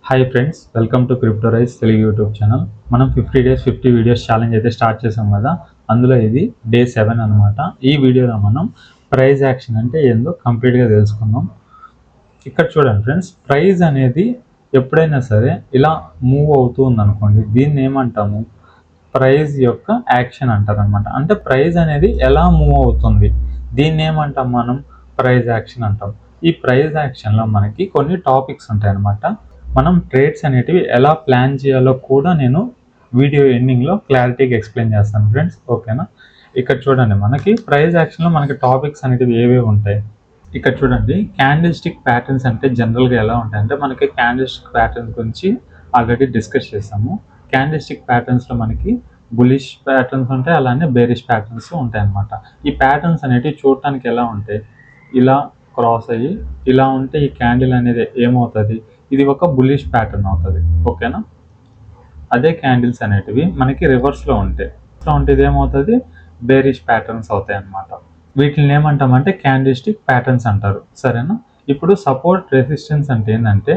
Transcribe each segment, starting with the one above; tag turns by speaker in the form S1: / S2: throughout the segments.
S1: Hi friends, welcome to cryptorise Telugu YouTube channel. మనం 50 days 50 videos challenge అయితే start చేసాం కదా. అందులో ఇది డే 7 అనమాట. ఈ వీడియోలో మనం ప్రైజ్ యాక్షన్ అంటే ఏందో కంప్లీట్గా తెలుసుకుందాం. ఇక్కడ చూడండి ఫ్రెండ్స్, ప్రైజ్ అనేది ఎప్పుడైనా సరే ఇలా మూవ్ అవుతూ ఉందనుకోండి, దీన్ని ఏమంటాము? ప్రైజ్ యొక్క యాక్షన్ అంటారు అనమాట. అంటే ప్రైజ్ అనేది ఎలా మూవ్ అవుతుంది, దీన్ని ఏమంటాం మనం? ప్రైజ్ యాక్షన్ అంటాం. ఈ ప్రైజ్ యాక్షన్లో మనకి కొన్ని టాపిక్స్ ఉంటాయి అనమాట. మనం ట్రేడ్స్ అనేటివి ఎలా ప్లాన్ చేయాలో కూడా నేను వీడియో ఎండింగ్లో క్లారిటీగా ఎక్స్ప్లెయిన్ చేస్తాను ఫ్రెండ్స్, ఓకేనా? ఇక్కడ చూడండి, మనకి ప్రైజ్ యాక్షన్లో మనకి టాపిక్స్ అనేటివి ఏవేవి ఉంటాయి. ఇక్కడ చూడండి, క్యాండిల్ స్టిక్ ప్యాటర్న్స్ అంటే జనరల్గా ఎలా ఉంటాయంటే, మనకి క్యాండిల్ స్టిక్ ప్యాటర్న్స్ గురించి ఆల్రెడీ డిస్కస్ చేసాము. క్యాండిల్ స్టిక్ ప్యాటర్న్స్లో మనకి బులిష్ ప్యాటర్న్స్ ఉంటాయి, అలానే బేరిష్ ప్యాటర్న్స్ ఉంటాయి అన్నమాట. ఈ ప్యాటర్న్స్ అనేటివి చూడటానికి ఎలా ఉంటాయి? ఇలా క్రాస్ అయ్యి ఇలా ఉంటే ఈ క్యాండిల్ అనేది ఏమవుతుంది? ఇది ఒక బుల్లిష్ ప్యాటర్న్ అవుతుంది, ఓకేనా? అదే క్యాండిల్స్ అనేటివి మనకి రివర్స్లో ఉంటాయి. ఇది ఏమవుతుంది? బేరిష్ ప్యాటర్న్స్ అవుతాయి అన్నమాట. వీటిని ఏమంటామంటే క్యాండిల్ స్టిక్ ప్యాటర్న్స్ అంటారు, సరేనా? ఇప్పుడు సపోర్ట్ రెసిస్టెన్స్ అంటే ఏంటంటే,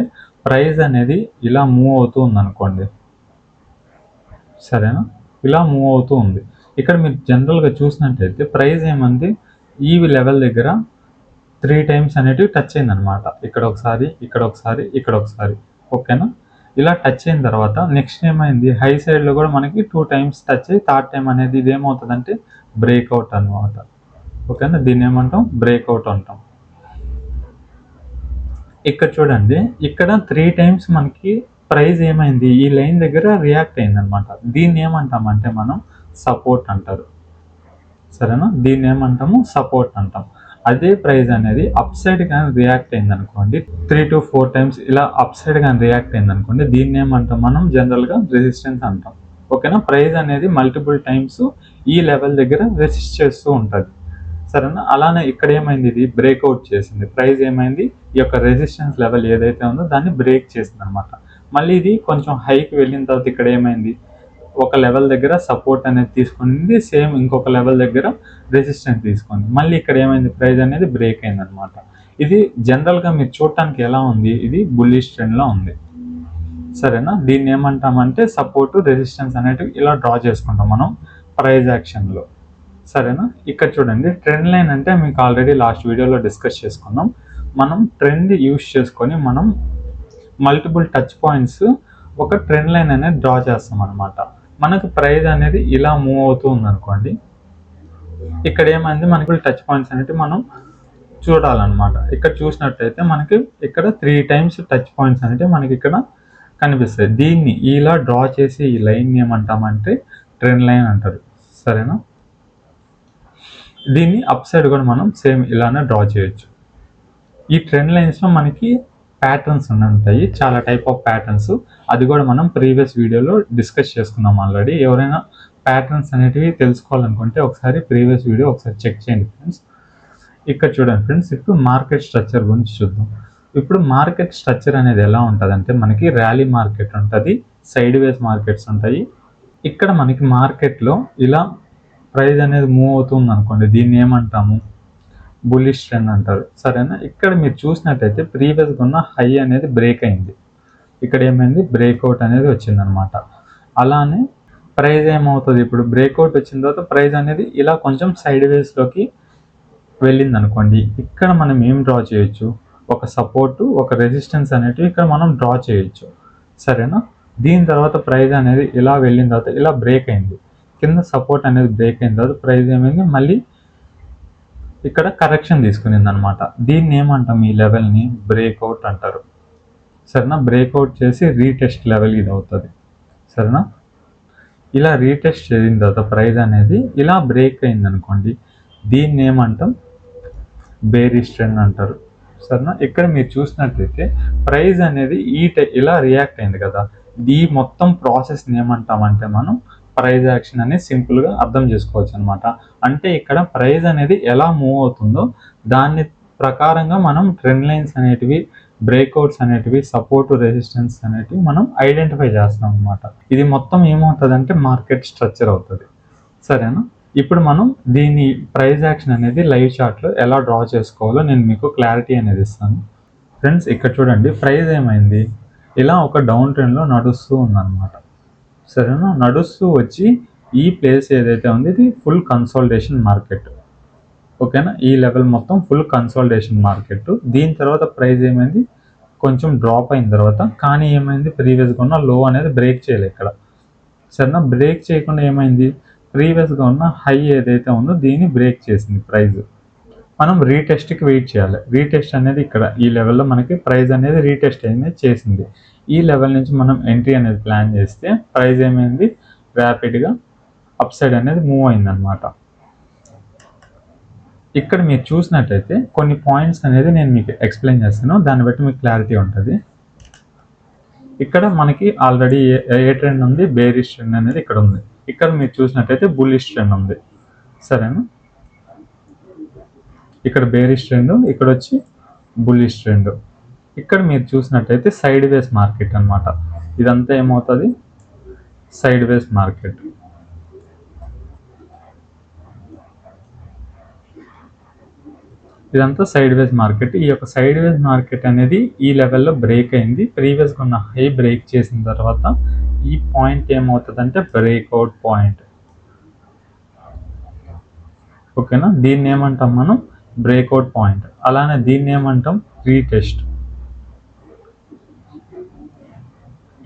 S1: ప్రైస్ అనేది ఇలా మూవ్ అవుతూ ఉందనుకోండి, సరేనా? ఇలా మూవ్ అవుతూ ఉంది. ఇక్కడ మీరు జనరల్గా చూసినట్టయితే ప్రైస్ ఏమంది? ఈ లెవెల్ దగ్గర 3 టైమ్స్ అనేటివి టచ్ అయింది అనమాట. ఇక్కడ ఒకసారి, ఇక్కడ ఒకసారి, ఇక్కడ ఒకసారి, ఓకేనా? ఇలా టచ్ అయిన తర్వాత నెక్స్ట్ ఏమైంది? హై సైడ్లో కూడా మనకి 2 టైమ్స్ టచ్ అయ్యి థర్డ్ టైం అనేది ఇది ఏమవుతుందంటే బ్రేక్అవుట్ అనమాట, ఓకేనా? దీన్ని ఏమంటాం? బ్రేక్అవుట్ అంటాం. ఇక్కడ చూడండి, ఇక్కడ 3 టైమ్స్ మనకి ప్రైస్ ఏమైంది? ఈ లైన్ దగ్గర రియాక్ట్ అయింది అనమాట. దీన్ని ఏమంటామంటే మనం సపోర్ట్ అంటారు, సరేనా? దీన్ని ఏమంటాము? సపోర్ట్ అంటాం. అదే ప్రైస్ అనేది అప్ సైడ్ కానీ రియాక్ట్ అయింది అనుకోండి, 3 to 4 టైమ్స్ ఇలా అప్ సైడ్ కానీ రియాక్ట్ అయింది అనుకోండి, దీన్ని ఏమంటాం మనం? జనరల్గా రెసిస్టెన్స్ అంటాం, ఓకేనా? ప్రైస్ అనేది మల్టిపుల్ టైమ్స్ ఈ లెవెల్ దగ్గర రెసిస్ట్ చేస్తూ ఉంటుంది, సరేనా? అలానే ఇక్కడ ఏమైంది? ఇది బ్రేక్అవుట్ చేసింది. ప్రైస్ ఏమైంది? ఈ యొక్క రెసిస్టెన్స్ లెవెల్ ఏదైతే ఉందో దాన్ని బ్రేక్ చేసింది అనమాట. మళ్ళీ ఇది కొంచెం హైకి వెళ్ళిన తర్వాత ఇక్కడ ఏమైంది? ఒక లెవెల్ దగ్గర సపోర్ట్ అనేది తీసుకుంది, సేమ్ ఇంకొక లెవెల్ దగ్గర రెసిస్టెన్స్ తీసుకుంది. మళ్ళీ ఇక్కడ ఏమైంది? ప్రైస్ అనేది బ్రేక్ అయింది అనమాట. ఇది జనరల్గా మీరు చూడటానికి ఎలా ఉంది? ఇది బుల్లిష్ ట్రెండ్లో ఉంది, సరేనా? దీన్ని ఏమంటామంటే సపోర్ట్ రెసిస్టెన్స్ అనేటివి ఇలా డ్రా చేసుకుంటాం మనం ప్రైస్ యాక్షన్లో, సరేనా? ఇక్కడ చూడండి, ట్రెండ్ లైన్ అంటే మీకు ఆల్రెడీ లాస్ట్ వీడియోలో డిస్కస్ చేసుకున్నాం. మనం ట్రెండ్ యూస్ చేసుకొని మనం మల్టిపుల్ టచ్ పాయింట్స్ ఒక ట్రెండ్ లైన్ అనేది డ్రా చేస్తాం అనమాట. మనకు ప్రైస్ అనేది ఇలా మూవ్ అవుతూ ఉందనుకోండి, ఇక్కడ ఏమైంది? మనకి టచ్ పాయింట్స్ అనేవి మనం చూడాలన్నమాట. ఇక్కడ చూసినట్టయితే మనకి ఇక్కడ 3 టైమ్స్ టచ్ పాయింట్స్ అనేవి మనకి ఇక్కడ కనిపిస్తాయి. దీన్ని ఇలా డ్రా చేసి ఈ లైన్ ఏమంటామంటే ట్రెండ్ లైన్ అంటారు, సరేనా? దీన్ని అప్ సైడ్ కూడా మనం సేమ్ ఇలానే డ్రా చేయొచ్చు. ఈ ట్రెండ్ లైన్స్లో మనకి ప్యాటర్న్స్ ఉంటాయి, చాలా టైప్ ఆఫ్ ప్యాటర్న్స్. అది కూడా మనం ప్రీవియస్ వీడియోలో డిస్కస్ చేసుకున్నాం ఆల్రెడీ. ఎవరైనా ప్యాటర్న్స్ అనేటివి తెలుసుకోవాలనుకుంటే ఒకసారి ప్రీవియస్ వీడియో ఒకసారి చెక్ చేయండి ఫ్రెండ్స్. ఇక్కడ చూడండి ఫ్రెండ్స్, ఇప్పుడు మార్కెట్ స్ట్రక్చర్ గురించి చూద్దాం. ఇప్పుడు మార్కెట్ స్ట్రక్చర్ అనేది ఎలా ఉంటుందంటే, మనకి ర్యాలీ మార్కెట్ ఉంటుంది, సైడ్ వేస్ మార్కెట్స్ ఉంటాయి. ఇక్కడ మనకి మార్కెట్లో ఇలా ప్రైస్ అనేది మూవ్ అవుతుంది అనుకోండి, దీన్ని ఏమంటాము? బుల్లిష్ ట్రెండ్ అంటారు, సరేనా? ఇక్కడ మీరు చూసినట్టయితే ప్రీవియస్గా ఉన్న హై అనేది బ్రేక్ అయింది, ఇక్కడ ఏమైంది? బ్రేక్అవుట్ అనేది వచ్చిందనమాట. అలానే ప్రైస్ ఏమవుతుంది? ఇప్పుడు బ్రేక్అవుట్ వచ్చిన తర్వాత ప్రైస్ అనేది ఇలా కొంచెం సైడ్ వేస్లోకి వెళ్ళింది అనుకోండి, ఇక్కడ మనం ఏం డ్రా చేయొచ్చు? ఒక సపోర్టు, ఒక రెసిస్టెన్స్ అనేటివి ఇక్కడ మనం డ్రా చేయొచ్చు, సరేనా? దీని తర్వాత ప్రైస్ అనేది ఇలా వెళ్ళిన తర్వాత ఇలా బ్రేక్ అయింది, కింద సపోర్ట్ అనేది బ్రేక్ అయిన తర్వాత ప్రైస్ ఏమైంది? మళ్ళీ ఇక్కడ కరెక్షన్ తీసుకునింది అనమాట. దీన్ని ఏమంటాం? ఈ లెవెల్ని బ్రేక్అవుట్ అంటారు, సరేనా? బ్రేక్అవుట్ చేసి రీటెస్ట్ లెవెల్ ఇది అవుతుంది, సరేనా? ఇలా రీటెస్ట్ చేసిన తర్వాత ప్రైస్ అనేది ఇలా బ్రేక్ అయింది అనుకోండి, దీన్ని ఏమంటాం? బేరిష్ ట్రెండ్ అంటారు, సరేనా? ఇక్కడ మీరు చూసినట్లయితే ప్రైస్ అనేది ఇలా రియాక్ట్ అయింది కదా, ఈ మొత్తం ప్రాసెస్ని ఏమంటామంటే మనం ప్రైస్ యాక్షన్ అనేది సింపుల్గా అర్థం చేసుకోవచ్చు అనమాట. అంటే ఇక్కడ ప్రైస్ అనేది ఎలా మూవ్ అవుతుందో దాని ప్రకారంగా మనం ట్రెండ్ లైన్స్ అనేటివి, బ్రేక్అవుట్స్ అనేటివి, సపోర్ట్ రెసిస్టెన్స్ అనేటివి మనం ఐడెంటిఫై చేస్తాం అనమాట. ఇది మొత్తం ఏమవుతుంది అంటే మార్కెట్ స్ట్రక్చర్ అవుతుంది, సరేనా? ఇప్పుడు మనం దీని ప్రైస్ యాక్షన్ అనేది లైవ్ చార్ట్లో ఎలా డ్రా చేసుకోవాలో నేను మీకు క్లారిటీ అనేది ఇస్తాను ఫ్రెండ్స్. ఇక్కడ చూడండి, ప్రైస్ ఏమైంది? ఇలా ఒక డౌన్ ట్రెండ్లో నడుస్తూ ఉందన్నమాట. సరేనా, నడుస్తూ వచ్చి ఈ ప్లేస్ ఏదైతే ఉంది ఇది ఫుల్ కన్సాలిడేషన్ మార్కెట్. ఓకేనా, ఈ లెవెల్ మొత్తం ఫుల్ కన్సాలిడేషన్ మార్కెట్. దీని తర్వాత ప్రైస్ ఏమైంది, కొంచెం డ్రాప్ అయిన తర్వాత, కానీ ఏమైంది, ప్రీవియస్గా ఉన్న లో అనేది బ్రేక్ చేయలేదు ఇక్కడ. సరేనా, బ్రేక్ చేయకుండా ఏమైంది, ప్రీవియస్గా ఉన్న హై ఏదైతే ఉందో దీన్ని బ్రేక్ చేసింది ప్రైస్. మనం రీటెస్ట్కి వెయిట్ చేయాలి. రీటెస్ట్ అనేది ఇక్కడ ఈ లెవెల్లో మనకి ప్రైస్ అనేది రీటెస్ట్ అనేది చేసింది. ఈ లెవెల్ నుంచి మనం ఎంట్రీ అనేది ప్లాన్ చేస్తే ప్రైస్ ఏమైంది, ర్యాపిడ్గా అప్ సైడ్ అనేది మూవ్ అయిందనమాట. ఇక్కడ మీరు చూసినట్టయితే కొన్ని పాయింట్స్ అనేది నేను మీకు ఎక్స్ప్లెయిన్ చేస్తాను, దాన్ని బట్టి మీకు క్లారిటీ ఉంటుంది. ఇక్కడ మనకి ఆల్రెడీ ఏ ట్రెండ్ ఉంది, బేరిష్ ట్రెండ్ అనేది ఇక్కడ ఉంది. ఇక్కడ మీరు చూసినట్టయితే బుల్లిష్ ట్రెండ్ ఉంది. సరేనా, ఇక్కడ బేరిష్ ట్రెండ్, ఇక్కడ వచ్చి బుల్లిష్ ట్రెండ్. ఇక్కడ మీరు చూసినట్టయితే సైడ్ వేస్ మార్కెట్ అనమాట. ఇదంతా ఏమవుతుంది, సైడ్ వేస్ మార్కెట్. ఇదంతా సైడ్ వేస్ మార్కెట్. ఈ యొక్క సైడ్ వేస్ మార్కెట్ అనేది ఈ లెవెల్లో బ్రేక్ అయింది. ప్రీవియస్గా ఉన్న హై బ్రేక్ చేసిన తర్వాత ఈ పాయింట్ ఏమవుతుందంటే బ్రేక్అవుట్ పాయింట్. ఓకేనా, దీన్ని ఏమంటాం మనం, బ్రేక్అవుట్ పాయింట్. అలానే దీన్ని ఏమంటాం, రీటెస్ట్.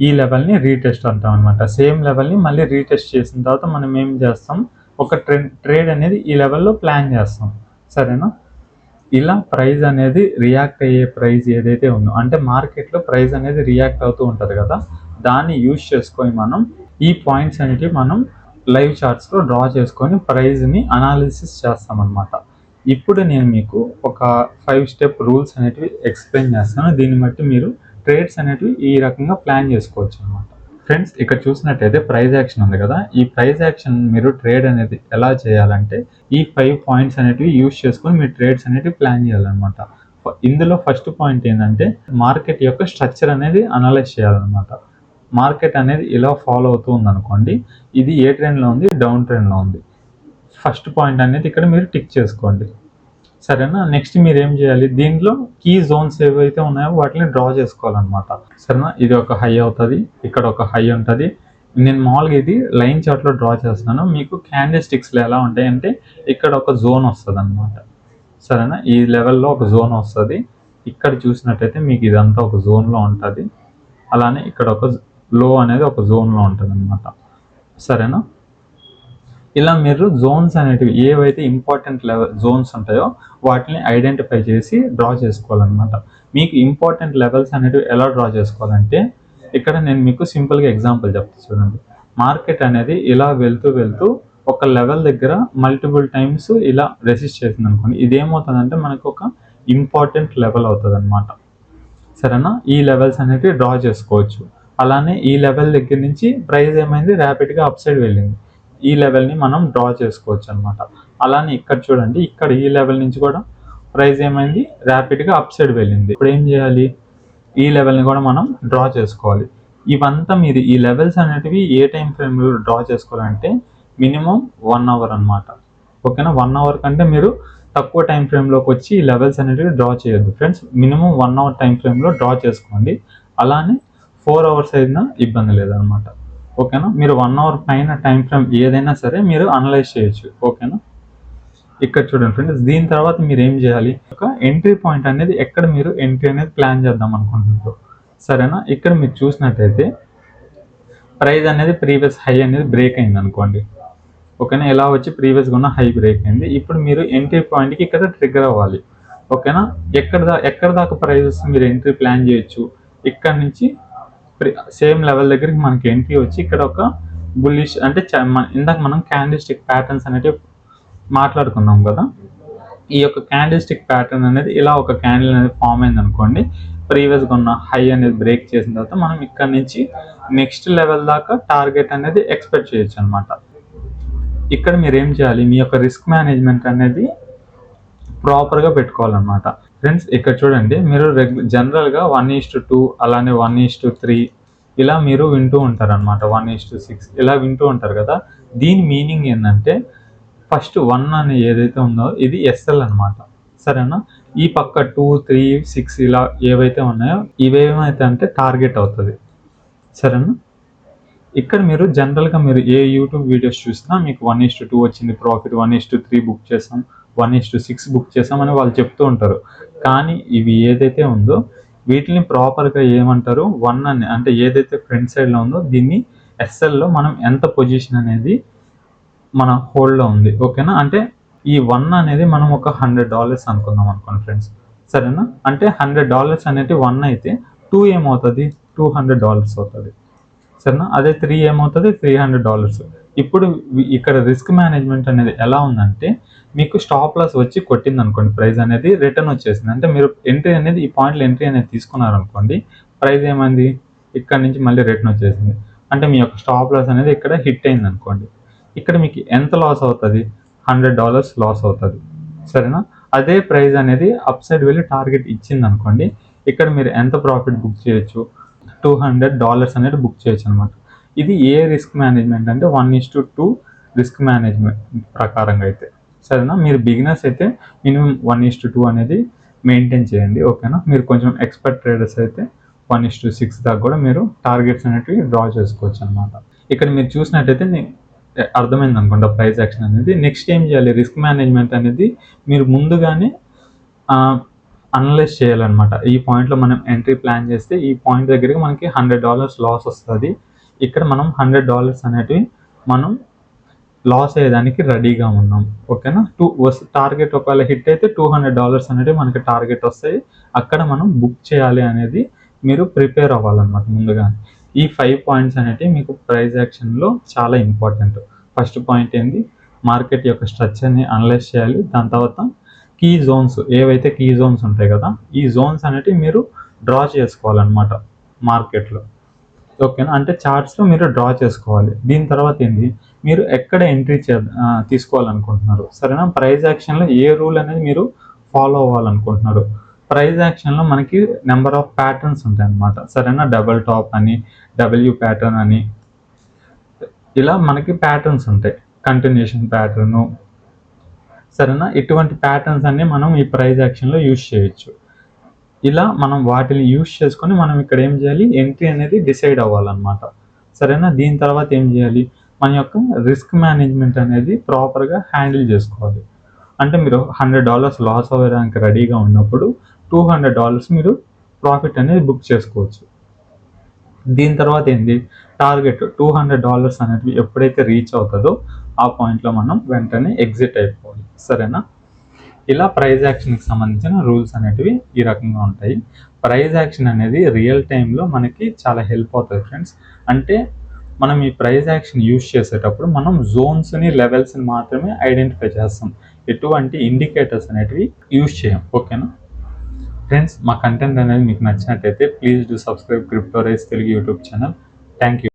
S1: ఈ లెవెల్ని రీటెస్ట్ అంటాం అనమాట. సేమ్ లెవెల్ని మళ్ళీ రీటెస్ట్ చేసిన తర్వాత మనం ఏం చేస్తాం, ఒక ట్రేడ్ అనేది ఈ లెవెల్లో ప్లాన్ చేస్తాం. సరేనా, ఇలా ప్రైస్ అనేది రియాక్ట్ అయ్యే ప్రైస్ ఏదైతే ఉందో, అంటే మార్కెట్లో ప్రైస్ అనేది రియాక్ట్ అవుతూ ఉంటుంది కదా, దాన్ని యూజ్ చేసుకొని మనం ఈ పాయింట్స్ అనేవి మనం లైవ్ చార్ట్స్లో డ్రా చేసుకొని ప్రైస్ని అనాలిసిస్ చేస్తామన్నమాట. ఇప్పుడు నేను మీకు ఒక 5 స్టెప్ రూల్స్ అనేటివి ఎక్స్ప్లెయిన్ చేస్తాను. దీన్ని బట్టి మీరు ట్రేడ్స్ అనేటివి ఈ రకంగా ప్లాన్ చేసుకోవచ్చు అనమాట. ఫ్రెండ్స్, ఇక్కడ చూసినట్టయితే ప్రైస్ యాక్షన్ ఉంది కదా, ఈ ప్రైస్ యాక్షన్ మీరు ట్రేడ్ అనేది ఎలా చేయాలంటే ఈ 5 పాయింట్స్ అనేటివి యూజ్ చేసుకొని మీరు ట్రేడ్స్ అనేటివి ప్లాన్ చేయాలన్నమాట. ఇందులో ఫస్ట్ పాయింట్ ఏంటంటే మార్కెట్ యొక్క స్ట్రక్చర్ అనేది అనలైజ్ చేయాలన్నమాట. మార్కెట్ అనేది ఇలా ఫాలో అవుతూ ఉందనుకోండి, ఇది ఏ ట్రెండ్లో ఉంది, డౌన్ ట్రెండ్లో ఉంది. ఫస్ట్ పాయింట్ అనేది ఇక్కడ మీరు టిక్ చేసుకోండి. సరేనా, నెక్స్ట్ మీరు ఏం చేయాలి, దీంట్లో కీ జోన్స్ ఏవైతే ఉన్నాయో వాటిని డ్రా చేసుకోవాలన్నమాట. సరేనా, ఇది ఒక హై అవుతుంది, ఇక్కడ ఒక హై ఉంటుంది. నేను మామూలుగా ఇది లైన్ చార్ట్లో డ్రా చేస్తున్నాను. మీకు క్యాండిల్ స్టిక్స్లో ఎలా ఉంటాయి అంటే ఇక్కడ ఒక జోన్ వస్తుంది అనమాట. సరేనా, ఈ లెవెల్లో ఒక జోన్ వస్తుంది. ఇక్కడ చూసినట్టయితే మీకు ఇదంతా ఒక జోన్లో ఉంటుంది. అలానే ఇక్కడ ఒక లో అనేది ఒక జోన్లో ఉంటుంది అనమాట. సరేనా, ఇలా మీరు జోన్స్ అనేటివి ఏవైతే ఇంపార్టెంట్ జోన్స్ ఉంటాయో వాటిని ఐడెంటిఫై చేసి డ్రా చేసుకోవాలన్నమాట. మీకు ఇంపార్టెంట్ లెవెల్స్ అనేటివి ఎలా డ్రా చేసుకోవాలంటే ఇక్కడ నేను మీకు సింపుల్గా ఎగ్జాంపుల్ చెప్తా చూడండి. మార్కెట్ అనేది ఇలా వెళ్తూ ఒక లెవెల్ దగ్గర మల్టిపుల్ టైమ్స్ ఇలా రెసిస్ట్ చేసింది అనుకోండి, ఇదేమవుతుందంటే మనకు ఒక ఇంపార్టెంట్ లెవెల్ అవుతుంది అనమాట. సరేనా, ఈ లెవెల్స్ అనేవి డ్రా చేసుకోవచ్చు. అలానే ఈ లెవెల్ దగ్గర నుంచి ప్రైస్ ఏమైంది, ర్యాపిడ్గా అప్ సైడ్ వెళ్ళింది. ఈ లెవెల్ని మనం డ్రా చేసుకోవచ్చు అనమాట. అలానే ఇక్కడ చూడండి, ఇక్కడ ఈ లెవెల్ నుంచి కూడా ప్రైస్ ఏమైంది, ర్యాపిడ్గా అప్ సైడ్ వెళ్ళింది. ఇప్పుడు ఏం చేయాలి, ఈ లెవెల్ని కూడా మనం డ్రా చేసుకోవాలి. ఇవంతా మీరు ఈ లెవెల్స్ అనేటివి ఏ టైం ఫ్రేమ్లో డ్రా చేసుకోవాలంటే మినిమం 1 అవర్ అనమాట. ఓకేనా, 1 అవర్ కంటే మీరు తక్కువ టైం ఫ్రేమ్లోకి వచ్చి ఈ లెవెల్స్ అనేటివి డ్రా చేయొద్దు ఫ్రెండ్స్. మినిమం 1 అవర్ టైం ఫ్రేమ్లో డ్రా చేసుకోండి. అలానే 4 అవర్స్ అయినా ఇబ్బంది లేదనమాట. ఓకేనా, మీరు 1 అవర్ పైన టైం ఫ్రేమ్ ఏదైనా సరే మీరు అనలైజ్ చేయొచ్చు. ఓకేనా, ఇక్కడ చూడండి ఫ్రెండ్స్, దీని తర్వాత మీరు ఏం చేయాలి, ఒక ఎంట్రీ పాయింట్ అనేది ఎక్కడ మీరు ఎంట్రీ అనేది ప్లాన్ చేద్దాం అనుకుంటున్నారు. సరేనా, ఇక్కడ మీరు చూసినట్టయితే ప్రైస్ అనేది ప్రీవియస్ హై అనేది బ్రేక్ అయింది అనుకోండి. ఓకేనా, ఇలా వచ్చి ప్రీవియస్గా ఉన్న హై బ్రేక్ అయింది. ఇప్పుడు మీరు ఎంట్రీ పాయింట్కి ఇక్కడ ట్రిగ్గర్ అవ్వాలి. ఓకేనా, ఎక్కడ దాకా ప్రైజెస్ మీరు ఎంట్రీ ప్లాన్ చేయొచ్చు, ఇక్కడ నుంచి సేమ్ లెవెల్ దగ్గరికి మనకి ఎంట్రీ వచ్చి ఇక్కడ ఒక బుల్లిష్ అంటే ఇందాక మనం క్యాండిల్ స్టిక్ ప్యాటర్న్స్ అనేవి మాట్లాడుకున్నాం కదా, ఈ యొక్క క్యాండిల్ స్టిక్ ప్యాటర్న్ అనేది ఇలా ఒక క్యాండిల్ అనేది ఫామ్ అయింది అనుకోండి, ప్రీవియస్గా ఉన్న హై అనేది బ్రేక్ చేసిన తర్వాత మనం ఇక్కడ నుంచి నెక్స్ట్ లెవెల్ దాకా టార్గెట్ అనేది ఎక్స్పెక్ట్ చేయొచ్చు అనమాట. ఇక్కడ మీరు ఏం చేయాలి, మీ యొక్క రిస్క్ మేనేజ్మెంట్ అనేది ప్రాపర్గా పెట్టుకోవాలన్నమాట. ఫ్రెండ్స్, ఇక్కడ చూడండి, మీరు జనరల్గా 1:2 అలానే 1:3 ఇలా మీరు వింటూ ఉంటారు అనమాట. 1:6 ఇలా వింటూ ఉంటారు కదా. దీని మీనింగ్ ఏంటంటే ఫస్ట్ 1 అనే ఏదైతే ఉందో ఇది ఎస్ఎల్ అనమాట. సరేనా. ఈ పక్క 2, 3, 6 ఇలా ఏవైతే ఉన్నాయో ఇవేమైతే అంటే టార్గెట్ అవుతుంది, సరేనా. ఇక్కడ మీరు జనరల్గా మీరు ఏ యూట్యూబ్ వీడియోస్ చూసినా మీకు 1:2 వచ్చింది ప్రాఫిట్, 1:3 బుక్ చేసాం, 1:6 బుక్ చేసాం అని వాళ్ళు చెప్తూ ఉంటారు. కానీ ఇవి ఏదైతే ఉందో వీటిని ప్రాపర్గా ఏమంటారు, 1 అని అంటే ఏదైతే ఫ్రంట్ సైడ్లో ఉందో దీన్ని ఎస్ఎల్లో మనం ఎంత పొజిషన్ అనేది మన హోల్డ్లో ఉంది, ఓకేనా. అంటే ఈ 1 అనేది మనం ఒక $100 అనుకుందాం అనుకోండి ఫ్రెండ్స్, సరేనా. అంటే $100 అనేది 1 అయితే 2 ఏమవుతుంది, $200 అవుతుంది, సరేనా. అదే 3 ఏమవుతుంది, $300. ఇప్పుడు ఇక్కడ రిస్క్ మేనేజ్మెంట్ అనేది ఎలా ఉందంటే మీకు స్టాప్ లాస్ వచ్చి కొట్టింది అనుకోండి, ప్రైస్ అనేది రిటర్న్ వచ్చేసింది. అంటే మీరు ఎంట్రీ అనేది ఈ పాయింట్లో ఎంట్రీ అనేది తీసుకున్నారనుకోండి, ప్రైస్ ఏమైంది ఇక్కడ నుంచి మళ్ళీ రిటర్న్ వచ్చేసింది. అంటే మీ యొక్క స్టాప్ లాస్ అనేది ఇక్కడ హిట్ అయింది అనుకోండి, ఇక్కడ మీకు ఎంత లాస్ అవుతుంది, $100 లాస్ అవుతుంది, సరేనా. అదే ప్రైస్ అనేది అప్ సైడ్ వెళ్ళి టార్గెట్ ఇచ్చింది అనుకోండి, ఇక్కడ మీరు ఎంత ప్రాఫిట్ బుక్ చేయొచ్చు, $200 అనేది బుక్ చేయొచ్చు అనమాట. ఇది ఏ రిస్క్ మేనేజ్మెంట్ అంటే 1:2 రిస్క్ మేనేజ్మెంట్ ప్రకారంగా అయితే, సరేనా. మీరు బిగినర్స్ అయితే మినిమం 1:2 అనేది మెయింటైన్ చేయండి, ఓకేనా. మీరు కొంచెం ఎక్స్పర్ట్ ట్రేడర్స్ అయితే 1:6 దాకా కూడా మీరు టార్గెట్స్ అనేటివి డ్రా చేసుకోవచ్చు అనమాట. ఇక్కడ మీరు చూసినట్టయితే అర్థమైంది అనుకుంటా ప్రైస్ యాక్షన్ అనేది. నెక్స్ట్ ఏం చేయాలి, రిస్క్ మేనేజ్మెంట్ అనేది మీరు ముందుగానే అనలైజ్ చేయాలన్నమాట. ఈ పాయింట్లో మనం ఎంట్రీ ప్లాన్ చేస్తే ఈ పాయింట్ దగ్గరికి మనకి $100 లాస్ వస్తుంది. ఇక్కడ మనం $100 అనేటివి మనం లాస్ అయ్యేదానికి రెడీగా ఉన్నాం, ఓకేనా. టార్గెట్ ఒకవేళ హిట్ అయితే $200 అనేటివి మనకి టార్గెట్ వస్తాయి. అక్కడ మనం బుక్ చేయాలి అనేది మీరు ప్రిపేర్ అవ్వాలన్నమాట ముందుగానే. ఈ 5 పాయింట్స్ అనేటివి మీకు ప్రైస్ యాక్షన్లో చాలా ఇంపార్టెంట్. ఫస్ట్ పాయింట్ ఏంటి, మార్కెట్ యొక్క స్ట్రక్చర్ని అనలైజ్ చేయాలి. దాని తర్వాత కీ జోన్స్, ఏవైతే కీ జోన్స్ ఉంటాయి కదా, ఈ జోన్స్ అనేటివి మీరు డ్రా చేసుకోవాలన్నమాట మార్కెట్లో, ఓకేనా. అంటే చార్ట్స్లో మీరు డ్రా చేసుకోవాలి. దీని తర్వాత ఏంటి, మీరు ఎక్కడ ఎంట్రీ తీసుకోవాలనుకుంటున్నారు, సరేనా. ప్రైస్ యాక్షన్లో ఏ రూల్ అనేది మీరు ఫాలో అవ్వాలనుకుంటున్నారు. ప్రైస్ యాక్షన్లో మనకి నెంబర్ ఆఫ్ ప్యాటర్న్స్ ఉంటాయి అన్నమాట, సరేనా. డబల్ టాప్ అని, డబ్ల్యూ ప్యాటర్న్ అని, ఇలా మనకి ప్యాటర్న్స్ ఉంటాయి, కంటిన్యూషన్ ప్యాటర్ను, సరేనా. ఇటువంటి ప్యాటర్న్స్ అన్ని మనం ఈ ప్రైస్ యాక్షన్లో యూజ్ చేయొచ్చు. ఇలా మనం వాటిని యూజ్ చేసుకొని మనం ఇక్కడ ఏం చేయాలి, ఎంట్రీ అనేది డిసైడ్ అవ్వాలన్నమాట, సరేనా. దీని తర్వాత ఏం చేయాలి, మన యొక్క రిస్క్ మేనేజ్మెంట్ అనేది ప్రాపర్గా హ్యాండిల్ చేసుకోవాలి. అంటే మీరు $100 లాస్ అవ్వడానికి రెడీగా ఉన్నప్పుడు $200 మీరు ప్రాఫిట్ అనేది బుక్ చేసుకోవచ్చు. దీని తర్వాత ఏంటి, టార్గెట్ $200 అనేది ఎప్పుడైతే రీచ్ అవుతుందో ఆ పాయింట్లో మనం వెంటనే ఎగ్జిట్ అయిపోవాలి, సరేనా. ఇలా ప్రైస్ యాక్షన్కి సంబంధించిన రూల్స్ అనేటివి ఈ రకంగా ఉంటాయి. ప్రైస్ యాక్షన్ అనేది రియల్ టైంలో మనకి చాలా హెల్ప్ అవుతుంది ఫ్రెండ్స్. అంటే మనం ఈ ప్రైస్ యాక్షన్ యూజ్ చేసేటప్పుడు మనం జోన్స్ని, లెవెల్స్ని మాత్రమే ఐడెంటిఫై చేస్తాం, ఎటువంటి ఇండికేటర్స్ అనేటివి యూజ్ చేయం, ఓకేనా ఫ్రెండ్స్. మా కంటెంట్ అనేది మీకు నచ్చినట్టయితే please do subscribe crypto rice Telugu YouTube channel. Thank you.